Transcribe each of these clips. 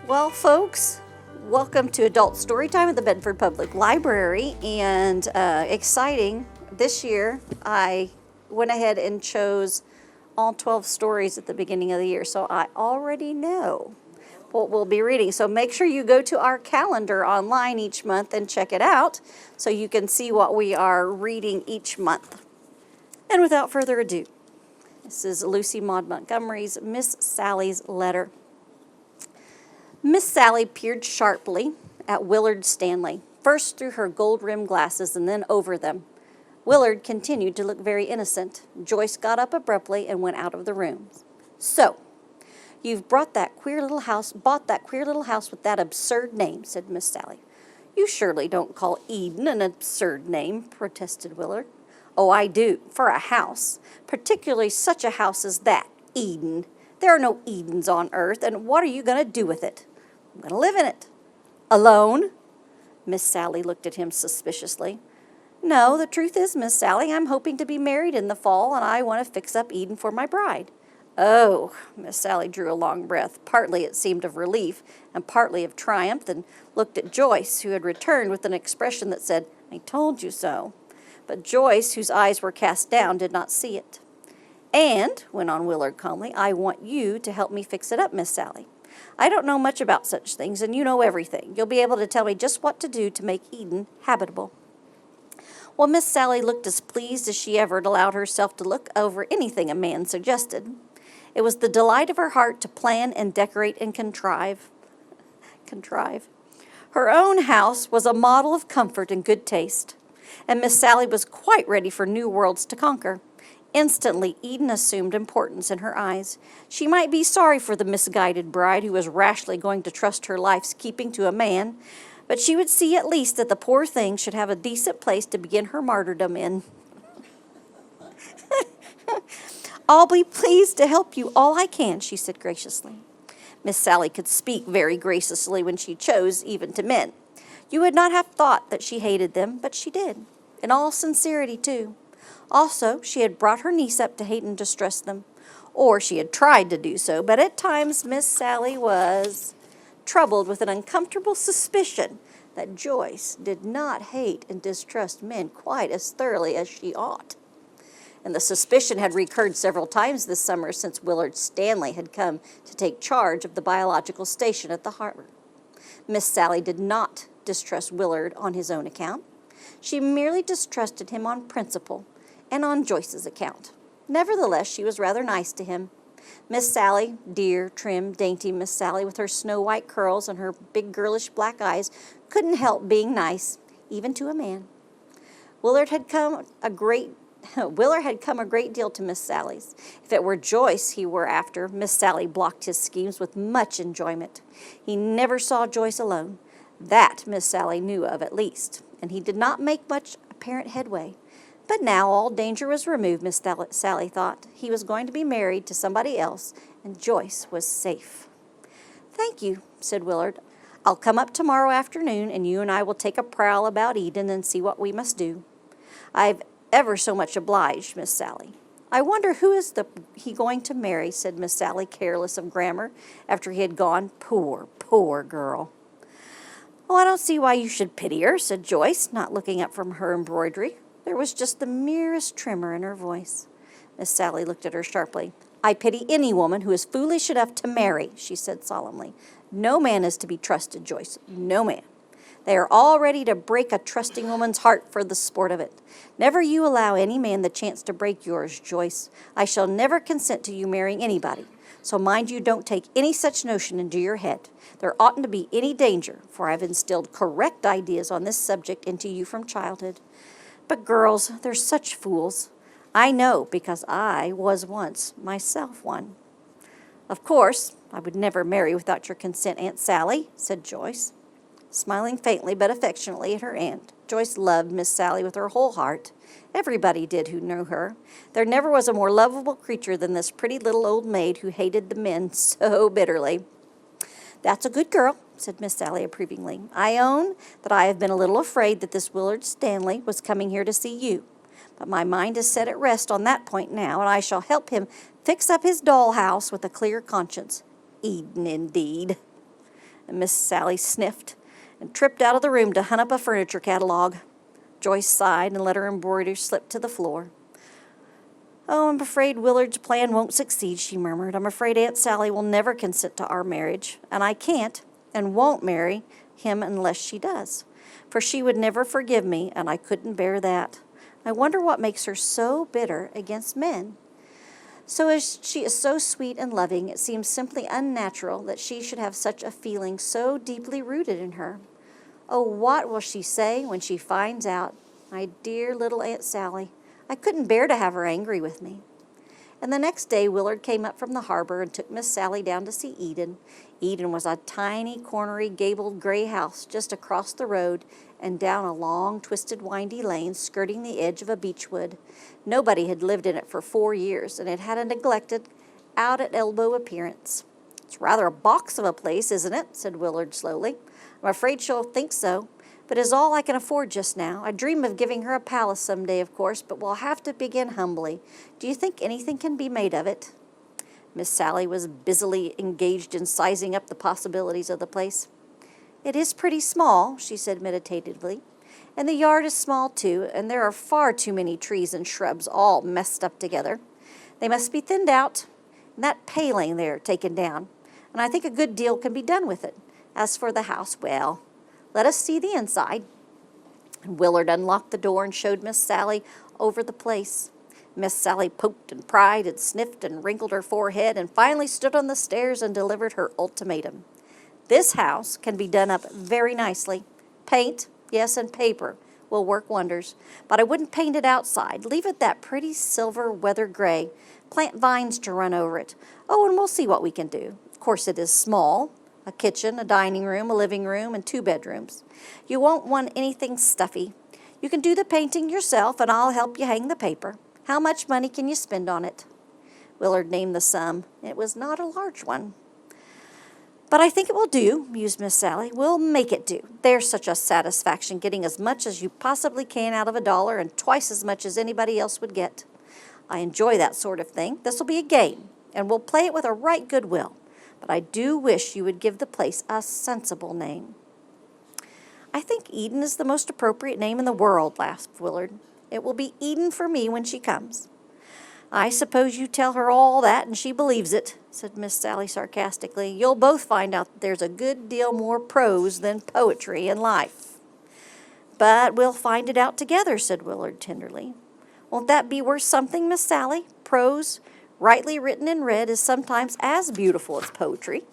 Well, folks, welcome to Adult Storytime at the Bedford Public Library. And exciting, this year I went ahead and chose all 12 stories at the beginning of the year. So I already know what we'll be reading. So make sure you go to our calendar online each month and check it out so you can see what we are reading each month. And without further ado, this is Lucy Maud Montgomery's Miss Sally's Letter. Miss Sally peered sharply at Willard Stanley, first through her gold-rimmed glasses and then over them. Willard continued to look very innocent. Joyce got up abruptly and went out of the room. "So, you've bought that queer little house with that absurd name," said Miss Sally. "You surely don't call Eden an absurd name," protested Willard. "Oh, I do, for a house, particularly such a house as that, Eden. There are no Edens on earth, and what are you going to do with it?" "I'm going to live in it." "Alone?" Miss Sally looked at him suspiciously. "No, the truth is, Miss Sally, I'm hoping to be married in the fall, and I want to fix up Eden for my bride." "Oh," Miss Sally drew a long breath. Partly it seemed of relief, and partly of triumph, and looked at Joyce, who had returned with an expression that said, "I told you so." But Joyce, whose eyes were cast down, did not see it. "And," went on Willard calmly, "I want you to help me fix it up, Miss Sally. I don't know much about such things, and you know everything. You'll be able to tell me just what to do to make Eden habitable." Well, Miss Sally looked as pleased as she ever allowed herself to look over anything a man suggested. It was the delight of her heart to plan and decorate and contrive. Her own house was a model of comfort and good taste, and Miss Sally was quite ready for new worlds to conquer. Instantly, Eden assumed importance in her eyes. She might be sorry for the misguided bride who was rashly going to trust her life's keeping to a man, but she would see at least that the poor thing should have a decent place to begin her martyrdom in. "I'll be pleased to help you all I can," she said graciously. Miss Sally could speak very graciously when she chose, even to men. You would not have thought that she hated them, but she did, in all sincerity, too. Also, she had brought her niece up to hate and distrust them, or she had tried to do so, but at times Miss Sally was troubled with an uncomfortable suspicion that Joyce did not hate and distrust men quite as thoroughly as she ought. And the suspicion had recurred several times this summer since Willard Stanley had come to take charge of the biological station at the harbor. Miss Sally did not distrust Willard on his own account. She merely distrusted him on principle and on Joyce's account. Nevertheless, she was rather nice to him. Miss Sally, dear, trim, dainty Miss Sally, with her snow-white curls and her big girlish black eyes, couldn't help being nice, even to a man. Willard had come a great deal to Miss Sally's. If it were Joyce he were after, Miss Sally blocked his schemes with much enjoyment. He never saw Joyce alone. That Miss Sally knew of at least, and he did not make much apparent headway. But now all danger was removed, Miss Sally thought. He was going to be married to somebody else, and Joyce was safe. "Thank you," said Willard. "I'll come up tomorrow afternoon, and you and I will take a prowl about Eden and see what we must do." "I've ever so much obliged, Miss Sally." "I wonder who is he going to marry," said Miss Sally, careless of grammar, after he had gone. Poor girl." "Oh, I don't see why you should pity her," said Joyce, not looking up from her embroidery. There was just the merest tremor in her voice. Miss Sally looked at her sharply. "I pity any woman who is foolish enough to marry," she said solemnly. "No man is to be trusted, Joyce. No man. They are all ready to break a trusting woman's heart for the sport of it. Never you allow any man the chance to break yours, Joyce. I shall never consent to you marrying anybody. So mind you don't take any such notion into your head. There oughtn't to be any danger, for I've instilled correct ideas on this subject into you from childhood. But girls, they're such fools. I know, because I was once myself one." "Of course, I would never marry without your consent, Aunt Sally," said Joyce, smiling faintly but affectionately at her aunt. Joyce loved Miss Sally with her whole heart. Everybody did who knew her. There never was a more lovable creature than this pretty little old maid who hated the men so bitterly. "That's a good girl," said Miss Sally approvingly. "I own that I have been a little afraid that this Willard Stanley was coming here to see you. But my mind is set at rest on that point now, and I shall help him fix up his doll house with a clear conscience. Eden, indeed." And Miss Sally sniffed and tripped out of the room to hunt up a furniture catalog. Joyce sighed and let her embroidery slip to the floor. "Oh, I'm afraid Willard's plan won't succeed," she murmured. "I'm afraid Aunt Sally will never consent to our marriage, and I can't and won't marry him unless she does, for she would never forgive me, and I couldn't bear that. I wonder what makes her so bitter against men. So as she is so sweet and loving, it seems simply unnatural that she should have such a feeling so deeply rooted in her. Oh, what will she say when she finds out? My dear little Aunt Sally. I couldn't bear to have her angry with me." And the next day Willard came up from the harbor and took Miss Sally down to see Eden. Eden was a tiny, cornery, gabled gray house just across the road and down a long, twisted, windy lane skirting the edge of a beechwood. Nobody had lived in it for 4 years, and it had a neglected, out-at-elbow appearance. "It's rather a box of a place, isn't it?" said Willard slowly. "I'm afraid she'll think so, but it's all I can afford just now. I dream of giving her a palace some day, of course, but we'll have to begin humbly. Do you think anything can be made of it?" Miss Sally was busily engaged in sizing up the possibilities of the place. "It is pretty small," she said meditatively, "and the yard is small too, and there are far too many trees and shrubs all messed up together. They must be thinned out, and that paling there taken down, and I think a good deal can be done with it. As for the house, well, let us see the inside." And Willard unlocked the door and showed Miss Sally over the place. Miss Sally poked and pried and sniffed and wrinkled her forehead and finally stood on the stairs and delivered her ultimatum. "This house can be done up very nicely. Paint, yes, and paper will work wonders, but I wouldn't paint it outside. Leave it that pretty silver weather gray. Plant vines to run over it. Oh, and we'll see what we can do. Of course it is small. A kitchen, a dining room, a living room, and 2 bedrooms. You won't want anything stuffy. You can do the painting yourself, and I'll help you hang the paper. How much money can you spend on it?" Willard named the sum. It was not a large one. "But I think it will do," mused Miss Sally. "We'll make it do. There's such a satisfaction getting as much as you possibly can out of a dollar and twice as much as anybody else would get. I enjoy that sort of thing. This will be a game, and we'll play it with a right good will. But I do wish you would give the place a sensible name." "I think Eden is the most appropriate name in the world," laughed Willard. "It will be Eden for me when she comes." "I suppose you tell her all that and she believes it," said Miss Sally sarcastically. "You'll both find out that there's a good deal more prose than poetry in life." "But we'll find it out together," said Willard tenderly. "Won't that be worth something, Miss Sally? Prose, rightly written and read, is sometimes as beautiful as poetry."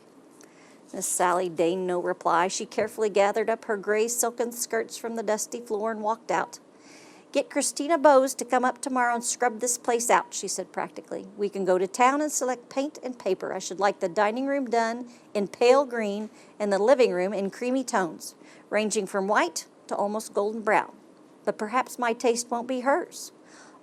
Miss Sally deigned no reply. She carefully gathered up her gray silken skirts from the dusty floor and walked out. "Get Christina Bowes to come up tomorrow and scrub this place out," she said practically. "We can go to town and select paint and paper. I should like the dining room done in pale green and the living room in creamy tones, ranging from white to almost golden brown. But perhaps my taste won't be hers."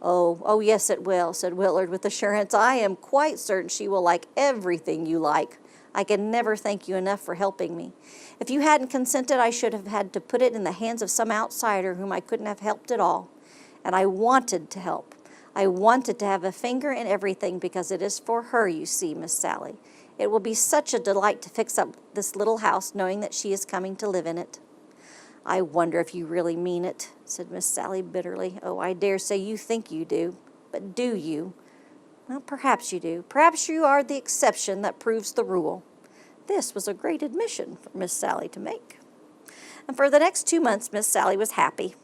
Oh, yes, it will," said Willard with assurance. "I am quite certain she will like everything you like. I can never thank you enough for helping me. If you hadn't consented, I should have had to put it in the hands of some outsider whom I couldn't have helped at all. And I wanted to help. I wanted to have a finger in everything because it is for her, you see, Miss Sally. It will be such a delight to fix up this little house knowing that she is coming to live in it." "I wonder if you really mean it," said Miss Sally bitterly. "Oh, I dare say you think you do. But do you?" "Well, perhaps you do. Perhaps you are the exception that proves the rule." This was a great admission for Miss Sally to make. And for the next 2 months, Miss Sally was happy.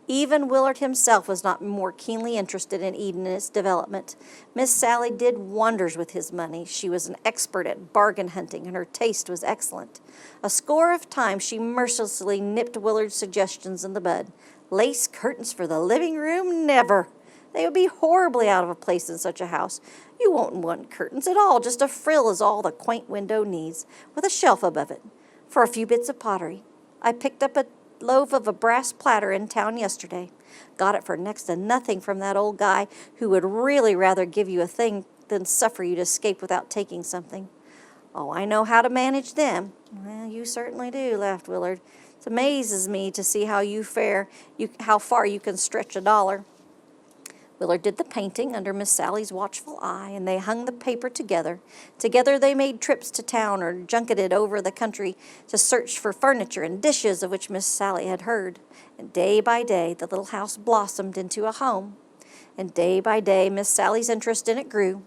Even Willard himself was not more keenly interested in Eden and its development. Miss Sally did wonders with his money. She was an expert at bargain hunting, and her taste was excellent. A score of times she mercilessly nipped Willard's suggestions in the bud. Lace curtains for the living room? Never! They would be horribly out of place in such a house. You won't want curtains at all. Just a frill is all the quaint window needs, with a shelf above it, for a few bits of pottery. I picked up a loaf of a brass platter in town yesterday. Got it for next to nothing from that old guy who would really rather give you a thing than suffer you to escape without taking something. Oh, I know how to manage them." "Well, you certainly do," laughed Willard. "It amazes me to see how you fare, how far you can stretch a dollar." Willard did the painting under Miss Sally's watchful eye, and they hung the paper together. Together they made trips to town or junketed over the country to search for furniture and dishes of which Miss Sally had heard. And day by day the little house blossomed into a home. And day by day Miss Sally's interest in it grew.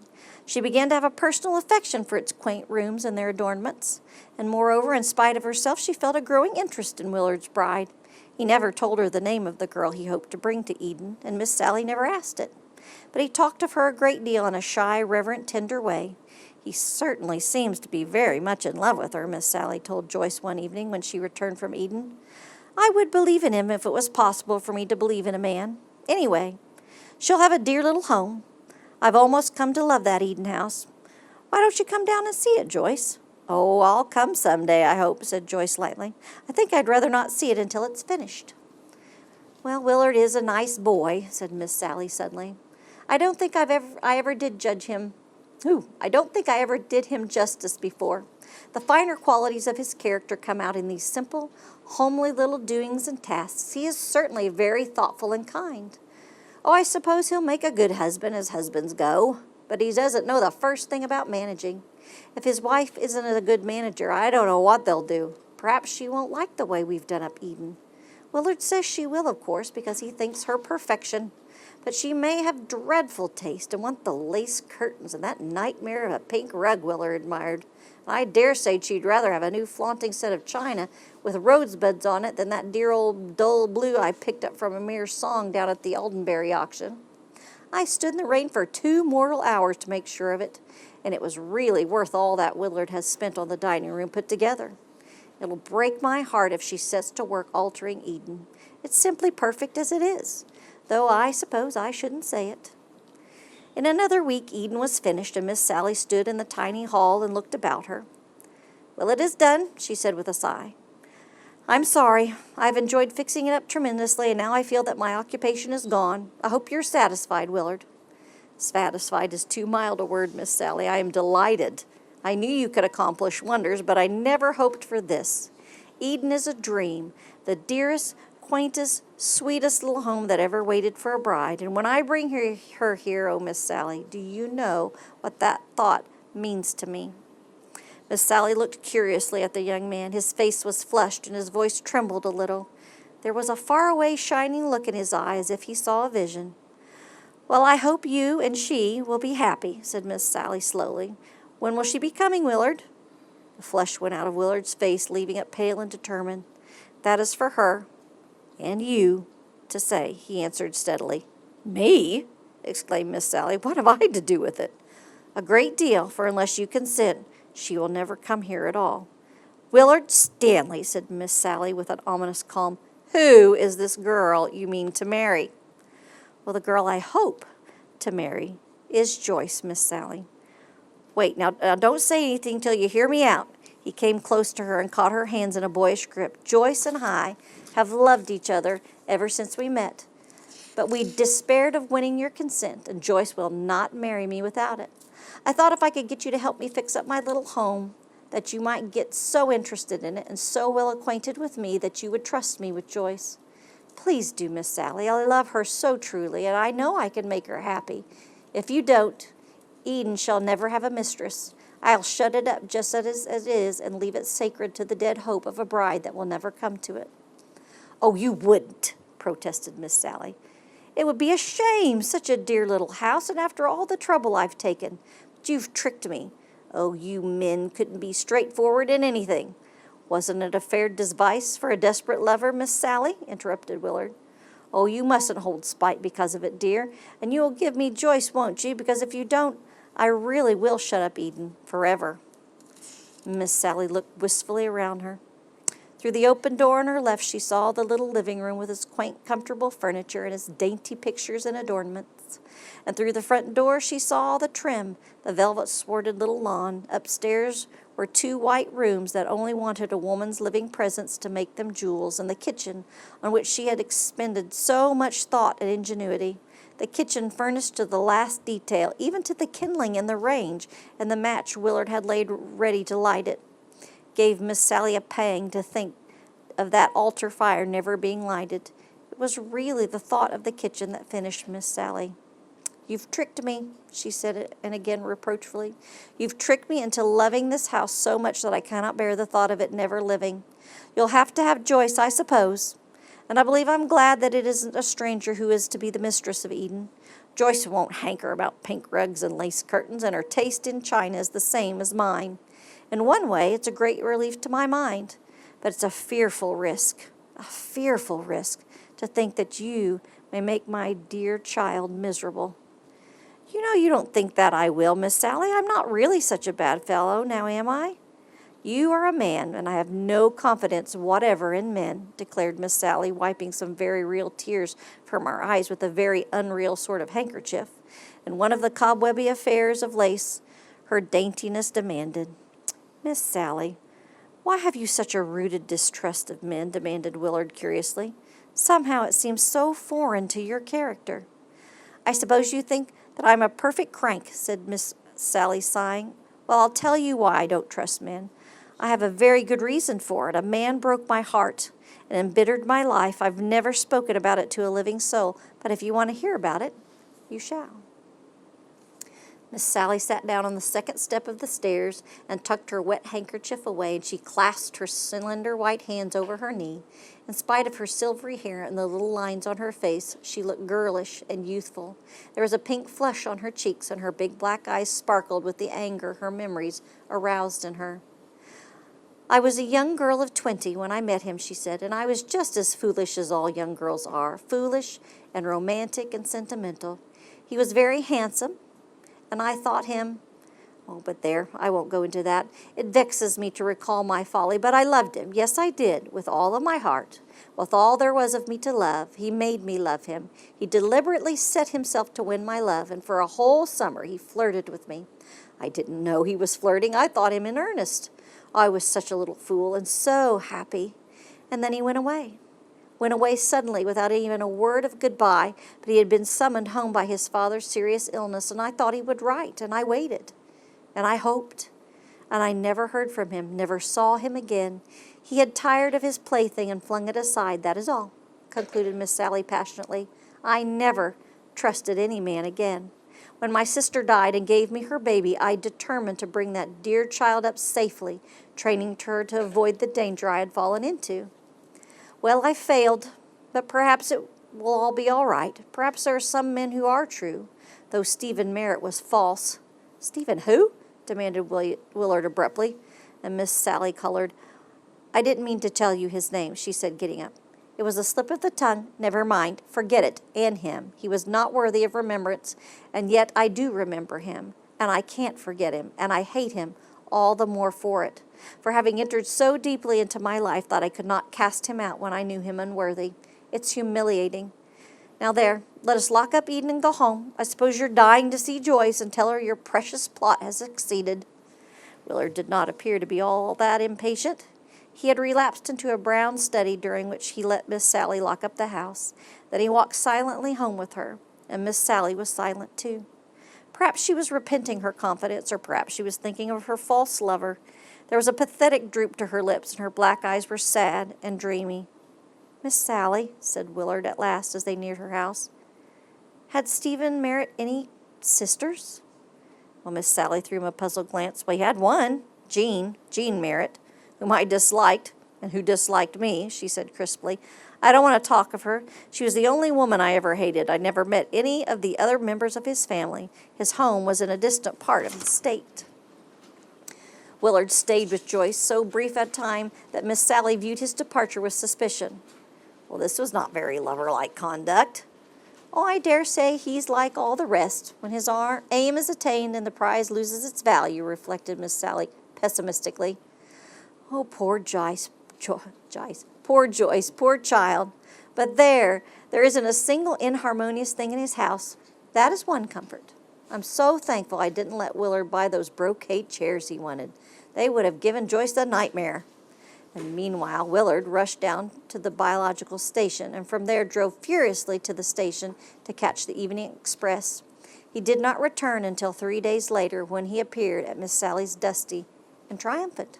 She began to have a personal affection for its quaint rooms and their adornments. And moreover, in spite of herself, she felt a growing interest in Willard's bride. He never told her the name of the girl he hoped to bring to Eden, and Miss Sally never asked it. But he talked of her a great deal in a shy, reverent, tender way. He certainly seems to be very much in love with her, Miss Sally told Joyce one evening when she returned from Eden. I would believe in him if it was possible for me to believe in a man. Anyway, she'll have a dear little home. I've almost come to love that Eden house. Why don't you come down and see it, Joyce? Oh, I'll come someday, I hope, said Joyce lightly. I think I'd rather not see it until it's finished. Well, Willard is a nice boy, said Miss Sally suddenly. I don't think I ever did him justice before. The finer qualities of his character come out in these simple, homely little doings and tasks. He is certainly very thoughtful and kind. Oh, I suppose he'll make a good husband as husbands go, but he doesn't know the first thing about managing. If his wife isn't a good manager, I don't know what they'll do. Perhaps she won't like the way we've done up Eden. Willard says she will, of course, because he thinks her perfection. But she may have dreadful taste and want the lace curtains and that nightmare of a pink rug Willard admired. I dare say she'd rather have a new flaunting set of china with rosebuds on it than that dear old dull blue I picked up from a mere song down at the Aldenbury auction. I stood in the rain for 2 mortal hours to make sure of it, and it was really worth all that Willard has spent on the dining room put together. It'll break my heart if she sets to work altering Eden. It's simply perfect as it is, though I suppose I shouldn't say it. In another week Eden was finished, and Miss Sally stood in the tiny hall and looked about her. Well, it is done, she said with a sigh. I'm sorry. I've enjoyed fixing it up tremendously, and now I feel that my occupation is gone. I hope you're satisfied, Willard. Satisfied is too mild a word, Miss Sally. I am delighted. I knew you could accomplish wonders, but I never hoped for this. Eden is a dream, the dearest, quaintest, sweetest little home that ever waited for a bride. And when I bring her here, oh, Miss Sally, do you know what that thought means to me? Miss Sally looked curiously at the young man. His face was flushed, and his voice trembled a little. There was a faraway, shining look in his eye, as if he saw a vision. Well, I hope you and she will be happy, said Miss Sally slowly. When will she be coming, Willard? The flush went out of Willard's face, leaving it pale and determined. That is for her and you to say, he answered steadily. Me? Exclaimed Miss Sally. What have I to do with it? A great deal, for unless you consent, she will never come here at all. Willard Stanley, said Miss Sally with an ominous calm. Who is this girl you mean to marry? Well, the girl I hope to marry is Joyce, Miss Sally. Wait, now don't say anything till you hear me out. He came close to her and caught her hands in a boyish grip. Joyce and I have loved each other ever since we met. But we despaired of winning your consent, and Joyce will not marry me without it. I thought if I could get you to help me fix up my little home, that you might get so interested in it and so well acquainted with me that you would trust me with Joyce. Please do, Miss Sally. I love her so truly, and I know I can make her happy. If you don't, Eden shall never have a mistress. I'll shut it up just as it is and leave it sacred to the dead hope of a bride that will never come to it. Oh, you wouldn't, protested Miss Sally. It would be a shame, such a dear little house, and after all the trouble I've taken. But you've tricked me. Oh, you men couldn't be straightforward in anything. Wasn't it a fair device for a desperate lover, Miss Sally? Interrupted Willard. Oh, you mustn't hold spite because of it, dear, and you will give me Joyce, won't you? Because if you don't, I really will shut up Eden forever. Miss Sally looked wistfully around her. Through the open door on her left, she saw the little living room with its quaint, comfortable furniture and its dainty pictures and adornments. And through the front door, she saw the trim, the velvet-swarded little lawn. Upstairs were 2 white rooms that only wanted a woman's living presence to make them jewels, and the kitchen, on which she had expended so much thought and ingenuity. The kitchen furnished to the last detail, even to the kindling in the range, and the match Willard had laid ready to light it. Gave Miss Sally a pang to think of that altar fire never being lighted. It was really the thought of the kitchen that finished Miss Sally. You've tricked me, she said, and again reproachfully. You've tricked me into loving this house so much that I cannot bear the thought of it never living. You'll have to have Joyce, I suppose. And I believe I'm glad that it isn't a stranger who is to be the mistress of Eden. Joyce won't hanker about pink rugs and lace curtains, and her taste in china is the same as mine. In one way, it's a great relief to my mind, but it's a fearful risk to think that you may make my dear child miserable. You know you don't think that I will, Miss Sally. I'm not really such a bad fellow, now am I? You are a man, and I have no confidence whatever in men, declared Miss Sally, wiping some very real tears from her eyes with a very unreal sort of handkerchief, and one of the cobwebby affairs of lace her daintiness demanded. Miss Sally, why have you such a rooted distrust of men? Demanded Willard curiously. Somehow it seems so foreign to your character. I suppose you think that I'm a perfect crank, said Miss Sally, sighing. Well, I'll tell you why I don't trust men. I have a very good reason for it. A man broke my heart and embittered my life. I've never spoken about it to a living soul, but if you want to hear about it, you shall. Miss Sally sat down on the second step of the stairs and tucked her wet handkerchief away, and she clasped her slender white hands over her knee. In spite of her silvery hair and the little lines on her face, she looked girlish and youthful. There was a pink flush on her cheeks, and her big black eyes sparkled with the anger her memories aroused in her. I was a young girl of 20 when I met him, she said, and I was just as foolish as all young girls are, foolish and romantic and sentimental. He was very handsome, and I thought him, but there, I won't go into that. It vexes me to recall my folly, but I loved him. Yes, I did, with all of my heart, with all there was of me to love. He made me love him. He deliberately set himself to win my love, and for a whole summer he flirted with me. I didn't know he was flirting. I thought him in earnest. I was such a little fool and so happy. And then he went away suddenly without even a word of goodbye, but he had been summoned home by his father's serious illness, and I thought he would write, and I waited, and I hoped, and I never heard from him, never saw him again. He had tired of his plaything and flung it aside, that is all, concluded Miss Sally passionately. I never trusted any man again. When my sister died and gave me her baby, I determined to bring that dear child up safely, training her to avoid the danger I had fallen into. Well, I failed, but perhaps it will all be all right. Perhaps there are some men who are true, though Stephen Merritt was false. Stephen who? Demanded Willard abruptly, and Miss Sally colored. I didn't mean to tell you his name, she said, getting up. It was a slip of the tongue. Never mind. Forget it, and him. He was not worthy of remembrance, and yet I do remember him, and I can't forget him, and I hate him all the more for it, for having entered so deeply into my life that I could not cast him out when I knew him unworthy. It's humiliating. Now there, let us lock up Eden and go home. I suppose you're dying to see Joyce and tell her your precious plot has succeeded. Willard did not appear to be all that impatient. He had relapsed into a brown study during which he let Miss Sally lock up the house. Then he walked silently home with her, and Miss Sally was silent too. Perhaps she was repenting her confidence, or perhaps she was thinking of her false lover. There was a pathetic droop to her lips, and her black eyes were sad and dreamy. Miss Sally, said Willard at last as they neared her house, had Stephen Merritt any sisters? Well, Miss Sally threw him a puzzled glance. Well, he had one, Jean Merritt, whom I disliked, and who disliked me, she said crisply. I don't want to talk of her. She was the only woman I ever hated. I never met any of the other members of his family. His home was in a distant part of the state. Willard stayed with Joyce so brief a time that Miss Sally viewed his departure with suspicion. Well, this was not very lover-like conduct. Oh, I dare say he's like all the rest. When his aim is attained and the prize loses its value, reflected Miss Sally pessimistically. Oh, poor Joyce, poor child. But there isn't a single inharmonious thing in his house. That is one comfort. I'm so thankful I didn't let Willard buy those brocade chairs he wanted. They would have given Joyce the nightmare. And meanwhile, Willard rushed down to the biological station, and from there drove furiously to the station to catch the evening express. He did not return until 3 days later, when he appeared at Miss Sally's dusty and triumphant.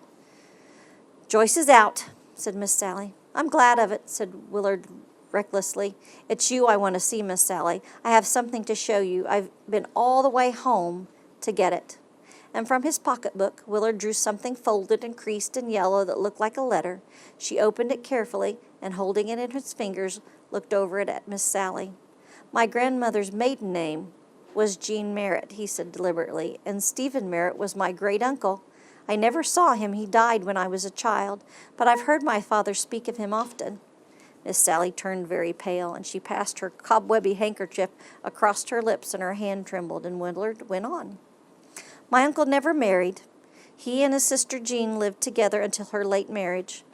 Joyce is out, said Miss Sally. I'm glad of it, said Willard recklessly. "It's you I want to see, Miss Sally. I have something to show you. I've been all the way home to get it." And from his pocketbook, Willard drew something folded and creased and yellow that looked like a letter. She opened it carefully, and holding it in his fingers, looked over it at Miss Sally. "My grandmother's maiden name was Jean Merritt," he said deliberately, "and Stephen Merritt was my great-uncle. I never saw him. He died when I was a child, but I've heard my father speak of him often." Miss Sally turned very pale, and she passed her cobwebby handkerchief across her lips, and her hand trembled, and Willard went on. "My uncle never married. He and his sister Jean lived together until her late marriage.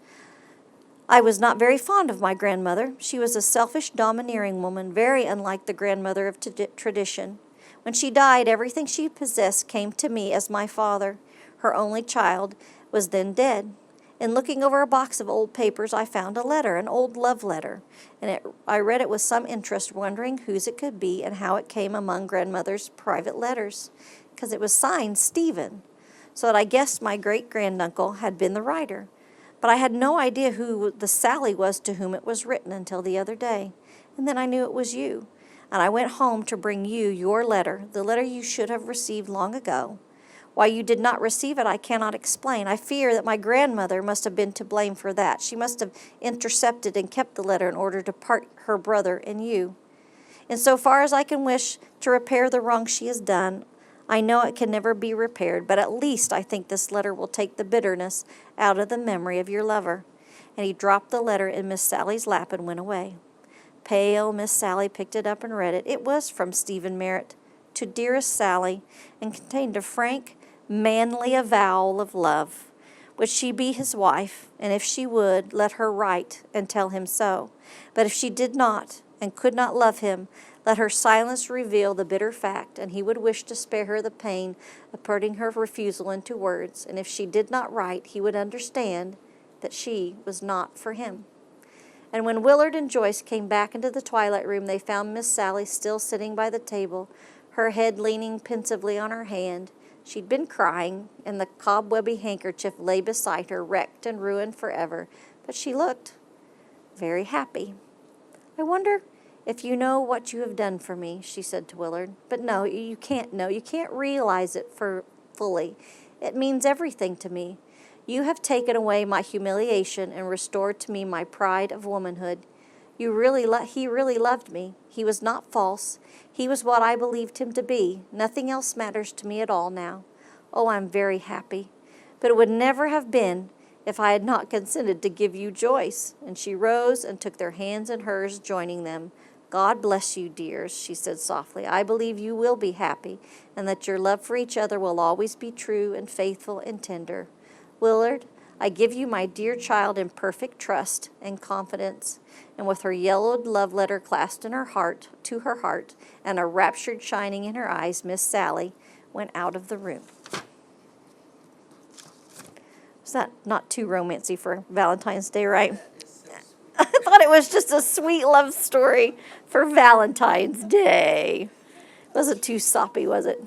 I was not very fond of my grandmother. She was a selfish, domineering woman, very unlike the grandmother of tradition. When she died, everything she possessed came to me as my father. Her only child was then dead. In looking over a box of old papers, I found a letter, an old love letter, and I read it with some interest, wondering whose it could be and how it came among grandmother's private letters, because it was signed Stephen, so that I guessed my great-granduncle had been the writer. But I had no idea who the Sally was to whom it was written until the other day, and then I knew it was you. And I went home to bring you your letter, the letter you should have received long ago. Why you did not receive it, I cannot explain. I fear that my grandmother must have been to blame for that. She must have intercepted and kept the letter in order to part her brother and you. In so far as I can wish to repair the wrong she has done, I know it can never be repaired, but at least I think this letter will take the bitterness out of the memory of your lover." And he dropped the letter in Miss Sally's lap and went away. Pale Miss Sally picked it up and read it. It was from Stephen Merritt, "To dearest Sally," and contained a frank, manly avowal of love. Would she be his wife? And if she would, let her write and tell him so. But if she did not and could not love him, let her silence reveal the bitter fact, and he would wish to spare her the pain of putting her refusal into words. And if she did not write, he would understand that she was not for him. And when Willard and Joyce came back into the twilight room, they found Miss Sally still sitting by the table, her head leaning pensively on her hand. She'd been crying, and the cobwebby handkerchief lay beside her, wrecked and ruined forever. But she looked very happy. "I wonder if you know what you have done for me," she said to Willard. "But no, you can't know. You can't realize it fully. It means everything to me. You have taken away my humiliation and restored to me my pride of womanhood. He really loved me. He was not false. He was what I believed him to be. Nothing else matters to me at all now. Oh, I'm very happy. But it would never have been if I had not consented to give you Joyce." And she rose and took their hands in hers, joining them. "God bless you, dears," she said softly. "I believe you will be happy, and that your love for each other will always be true and faithful and tender. Willard, I give you my dear child in perfect trust and confidence." And with her yellowed love letter clasped in her heart, to her heart, and a raptured shining in her eyes, Miss Sally went out of the room. Is that not too romancy for Valentine's Day, right? I thought it was just a sweet love story for Valentine's Day. Wasn't too soppy, was it?